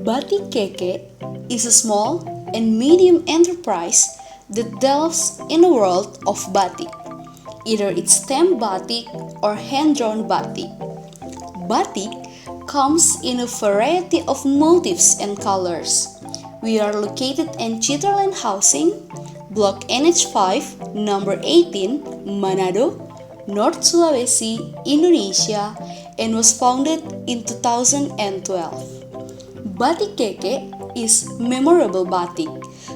Batik Keke is a small and medium enterprise that delves in the world of batik. Either it's stamp batik or hand-drawn batik. Batik comes in a variety of motifs and colors. We are located in Chitterland Housing, Block NH5, number 18, Manado, North Sulawesi, Indonesia, and was founded in 2012. Batik Keke is memorable batik,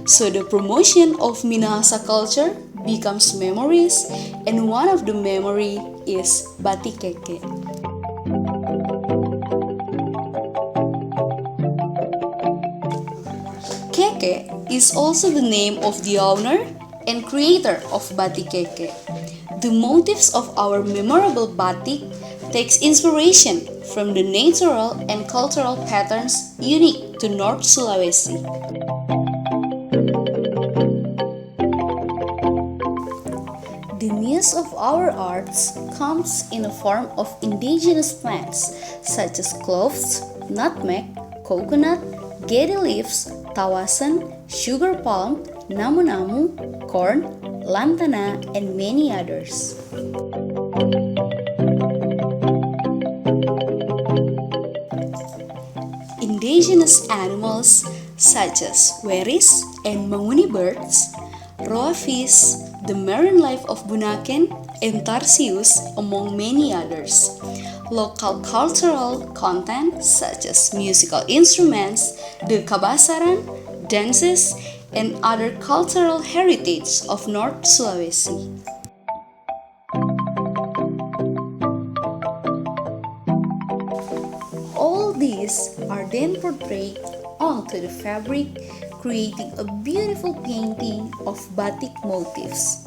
so the promotion of Minahasa culture becomes memories, and one of the memory is Batik Keke. Keke is also the name of the owner and creator of Batik Keke. The motifs of our memorable batik takes inspiration from the natural and cultural patterns unique to North Sulawesi. The muse of our arts comes in the form of indigenous plants such as cloves, nutmeg, coconut, gedi leaves, tawasan, sugar palm, namu-namu, corn, lantana, and many others. Indigenous animals such as weris and manguni birds, raw fish, the marine life of Bunaken and Tarsius, among many others. Local cultural content such as musical instruments, the kabasaran, dances, and other cultural heritage of North Sulawesi. All these are then portrayed onto the fabric, creating a beautiful painting of batik motifs.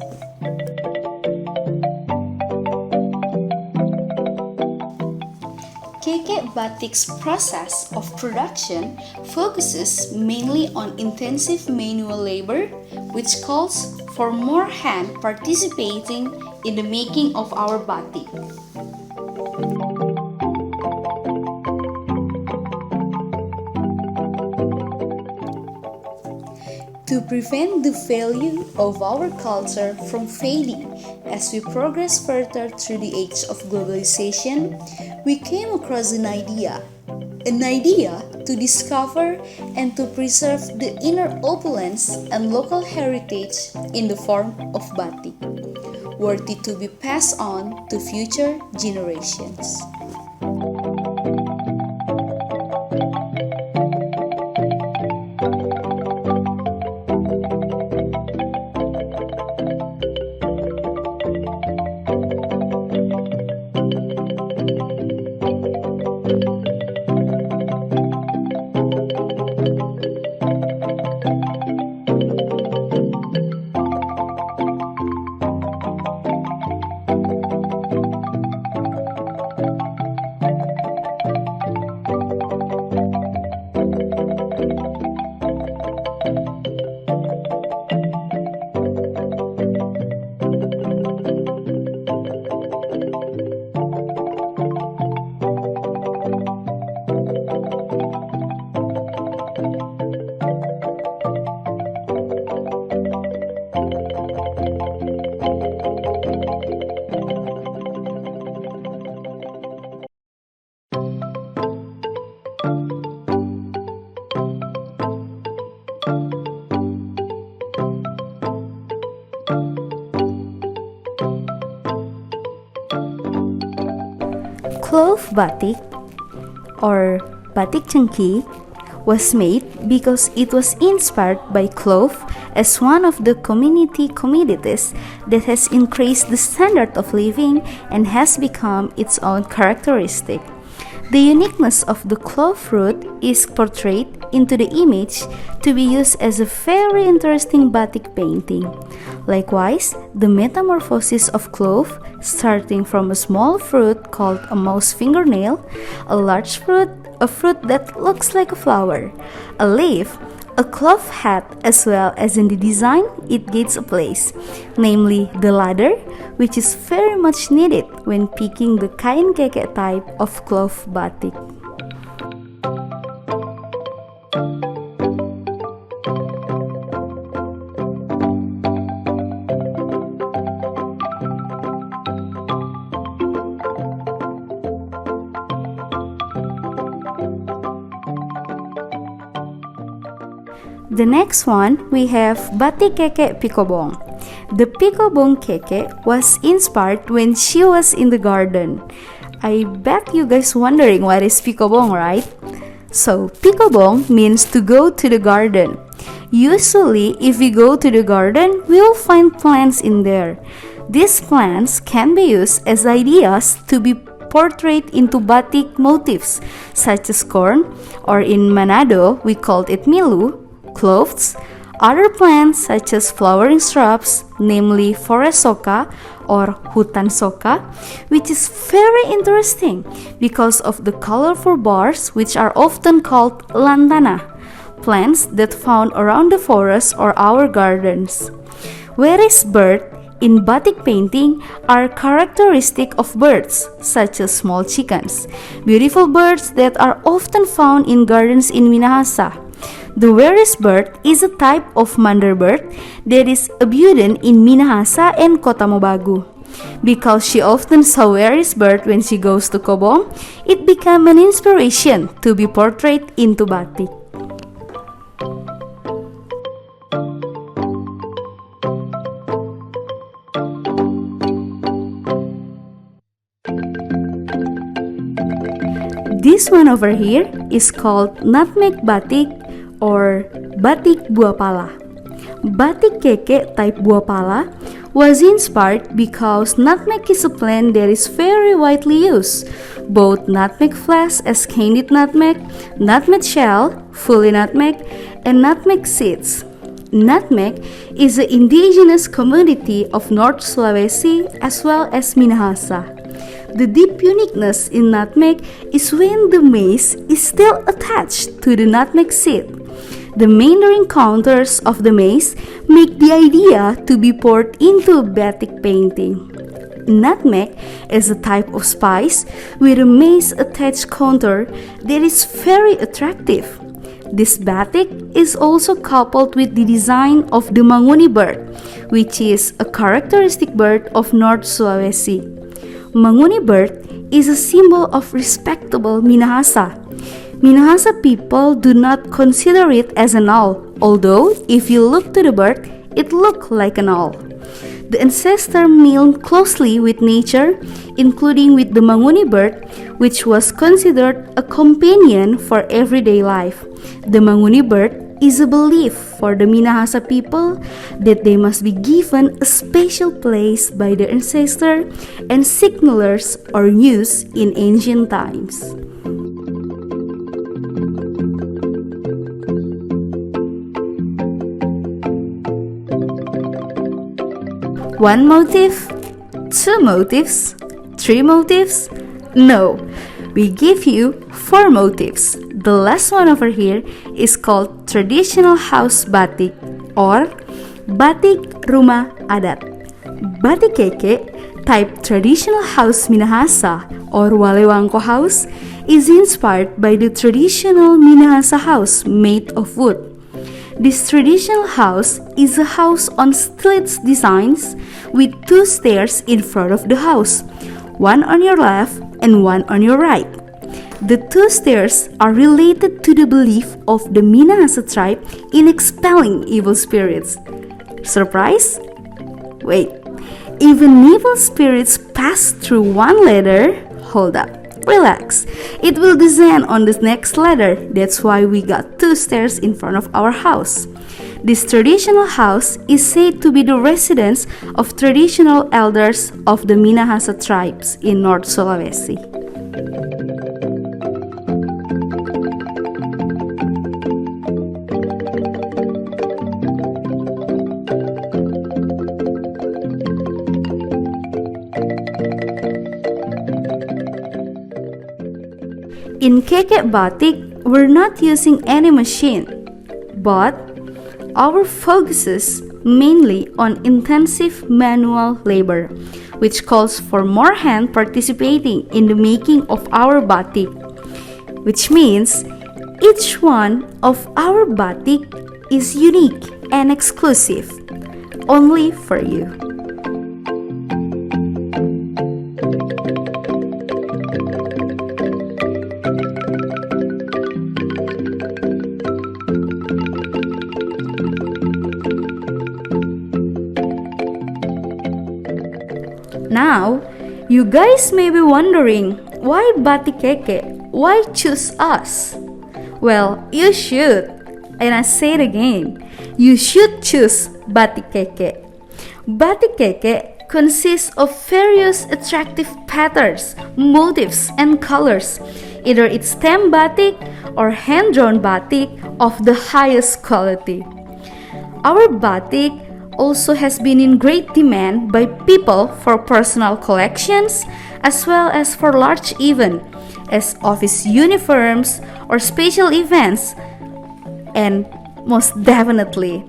Keke Batik's process of production focuses mainly on intensive manual labor, which calls for more hand participating in the making of our batik. To prevent the value of our culture from fading as we progress further through the age of globalization, we came across an idea to discover and to preserve the inner opulence and local heritage in the form of batik, worthy to be passed on to future generations. Clove batik or batik cengkih was made because it was inspired by clove as one of the commodities that has increased the standard of living and has become its own characteristic. The uniqueness of the clove fruit is portrayed into the image to be used as a very interesting batik painting. Likewise, the metamorphosis of clove, starting from a small fruit called a mouse fingernail, a large fruit, a fruit that looks like a flower, a leaf, a cloth hat as well as in the design it gets a place, namely the ladder, which is very much needed when picking the kain keke type of cloth batik. The next one, we have Batik Keke Pikobong. The Pikobong Keke was inspired when she was in the garden. I bet you guys wondering what is Pikobong, right? So, Pikobong means to go to the garden. Usually, if we go to the garden, we'll find plants in there. These plants can be used as ideas to be portrayed into batik motifs such as corn, or in Manado, we called it milu, clothes, other plants such as flowering shrubs, namely forest soka or hutan soka, which is very interesting because of the colorful bars which are often called lantana, plants that found around the forest or our gardens. Whereas bird in batik painting are characteristic of birds such as small chickens, beautiful birds that are often found in gardens in Minahasa. The Weris bird is a type of mandar bird that is abundant in Minahasa and Kota Mobagu. Because she often saw Weris bird when she goes to Kobong, it became an inspiration to be portrayed into batik. This one over here is called nutmeg batik or batik buah pala. Batik keke type buah pala was inspired because nutmeg is a plant that is very widely used. Both nutmeg flesh as candied nutmeg, nutmeg shell, fully nutmeg, and nutmeg seeds. Nutmeg is an indigenous commodity of North Sulawesi as well as Minahasa. The deep uniqueness in nutmeg is when the maize is still attached to the nutmeg seed. The meandering contours of the maize make the idea to be poured into a batik painting. Nutmeg is a type of spice with a maize-attached contour that is very attractive. This batik is also coupled with the design of the manguni bird, which is a characteristic bird of North Sulawesi. Manguni bird is a symbol of respectable Minahasa. Minahasa people do not consider it as an owl, although if you look to the bird, it looks like an owl. The ancestor meal closely with nature, including with the manguni bird, which was considered a companion for everyday life. The manguni bird is a belief for the Minahasa people that they must be given a special place by their ancestor and signalers or news in ancient times. One motif? Two motifs? Three motifs? No, we give you 4 motifs. The last one over here is called traditional house batik or batik rumah adat. Batik keke type traditional house Minahasa or Walewangko house is inspired by the traditional Minahasa house made of wood. This traditional house is a house on stilts designs with 2 stairs in front of the house, one on your left and one on your right. The 2 stairs are related to the belief of the Minahasa tribe in expelling evil spirits. Surprise? Wait, even evil spirits pass through one ladder? Hold up, relax. It will descend on the next ladder. That's why we got 2 stairs in front of our house. This traditional house is said to be the residence of traditional elders of the Minahasa tribes in North Sulawesi. In keke batik, we're not using any machine. but our focus is mainly on intensive manual labor, which calls for more hands participating in the making of our batik, which means each one of our batik is unique and exclusive, only for you. Now, you guys may be wondering, why Batik Keke? Why choose us? Well, you should. And I say it again, you should choose Batik Keke. Batik Keke consists of various attractive patterns, motifs, and colors. Either it's stem batik or hand-drawn batik of the highest quality. Our batik also has been in great demand by people for personal collections as well as for large events as office uniforms or special events, and most definitely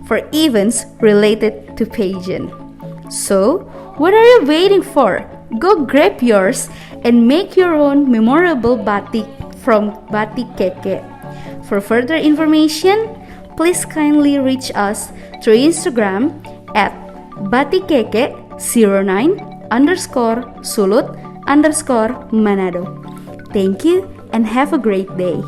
for events related to pageant. So, what are you waiting for? Go grab yours and make your own memorable batik from Batik Keke. For further information, please kindly reach us through Instagram at batikkeke09_sulut_Manado. Thank you and have a great day.